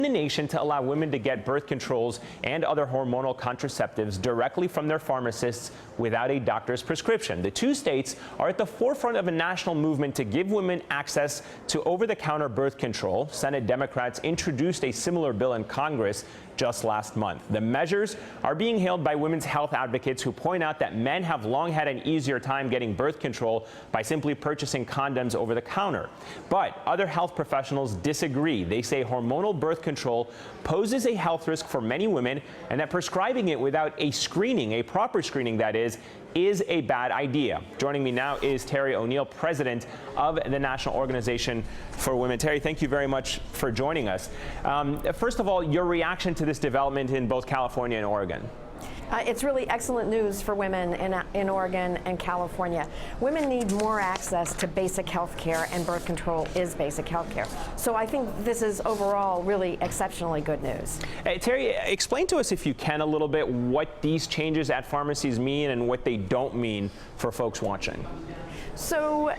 the nation to allow women to get birth controls and other hormonal contraceptives directly from their pharmacists without a doctor's prescription. The two states are at the forefront of a national movement to give women access to over-the-counter birth control. Senate Democrats introduced a similar bill in Congress just last month. The measures are being hailed by women's health advocates who point out that men have long had an easier time getting birth control by simply purchasing condoms over the counter. But other health professionals disagree. They say hormonal birth control poses a health risk for many women and that prescribing it without a screening, a proper screening that is a bad idea. Joining me now is Terry O'Neill, president of the National Organization for Women. Terry, thank you very much for joining us. First of all, your reaction to this development in both California and Oregon. It's really excellent news for women in Oregon and California. Women need more access to basic health care, and birth control is basic health care. So I think this is overall really exceptionally good news. Terry, explain to us, if you can, a little bit what these changes at pharmacies mean and what they don't mean for folks watching. So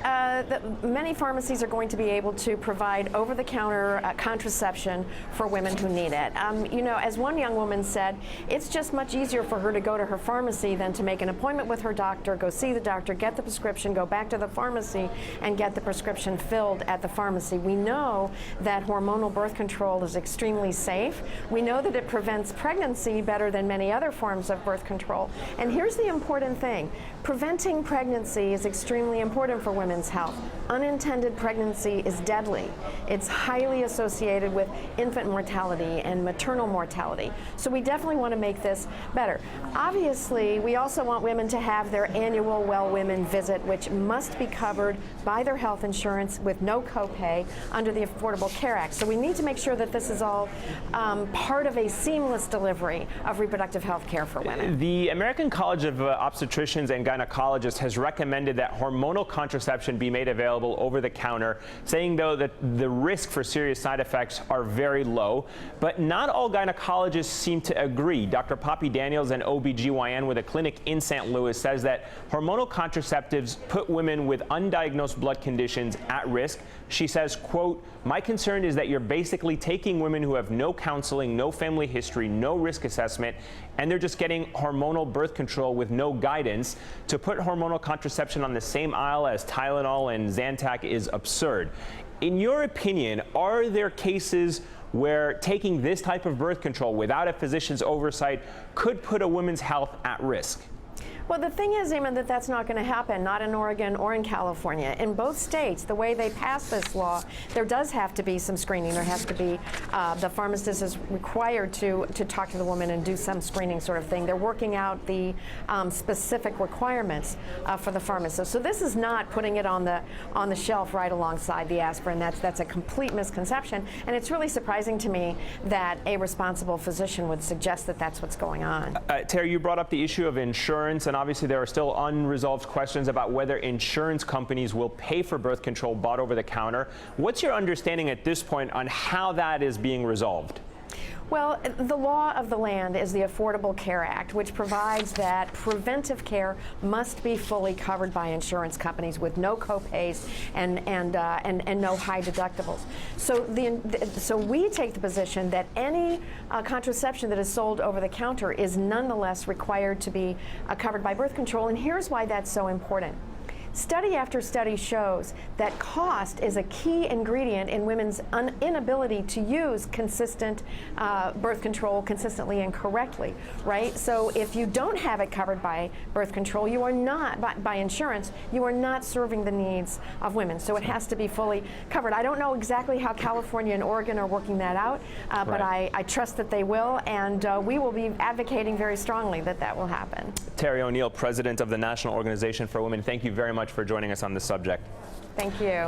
many pharmacies are going to be able to provide over-the-counter contraception for women who need it. You know, as one young woman said, it's just much easier for her to go to her pharmacy than to make an appointment with her doctor, go see the doctor, get the prescription, go back to the pharmacy, and get the prescription filled at the pharmacy. We know that hormonal birth control is extremely safe. We know that it prevents pregnancy better than many other forms of birth control. And here's the important thing. Preventing pregnancy is extremely important for women's health. Unintended pregnancy is deadly. It's highly associated with infant mortality and maternal mortality. So we definitely want to make this better. Obviously, we also want women to have their annual Well Women visit, which must be covered by their health insurance with no copay under the Affordable Care Act. So we need to make sure that this is all part of a seamless delivery of reproductive health care for women. The American College of Obstetricians and Gynecologists has recommended that hormonal contraception be made available over the counter, saying though that the risk for serious side effects are very low. But not all gynecologists seem to agree. Dr. Poppy Daniels, an OBGYN with a clinic in St. Louis, says that hormonal contraceptives put women with undiagnosed blood conditions at risk. She says, quote, "My concern is that you're basically taking women who have no counseling, no family history, no risk assessment, and they're just getting hormonal birth control with no guidance. To put hormonal contraception on the same aisle as Tylenol and Zantac is absurd." In your opinion, are there cases where taking this type of birth control without a physician's oversight could put a woman's health at risk? Well, the thing is, Eamon, that that's not going to happen, not in Oregon or in California. In both states, the way they pass this law, there does have to be some screening. There has to be, the pharmacist is required to talk to the woman and do some screening sort of thing. They're working out the specific requirements for the pharmacist. So this is not putting it on the shelf right alongside the aspirin. That's a complete misconception. And it's really surprising to me that a responsible physician would suggest that that's what's going on. Terry, you brought up the issue of insurance, and obviously there are still unresolved questions about whether insurance companies will pay for birth control bought over the counter. What's your understanding at this point on how that is being resolved? Well, the law of the land is the Affordable Care Act, which provides that preventive care must be fully covered by insurance companies with no copays and no high deductibles. So we take the position that any contraception that is sold over the counter is nonetheless required to be covered by birth control, and here's why that's so important. Study after study shows that cost is a key ingredient in women's inability to use consistent birth control consistently and correctly, right? So if you don't have it covered by birth control, you are not, by insurance, you are not serving the needs of women. So it has to be fully covered. I don't know exactly how California and Oregon are working that out, but I trust that they will, and we will be advocating very strongly that that will happen. Terry O'Neill, president of the National Organization for Women, thank you very much for joining us on this subject. Thank you.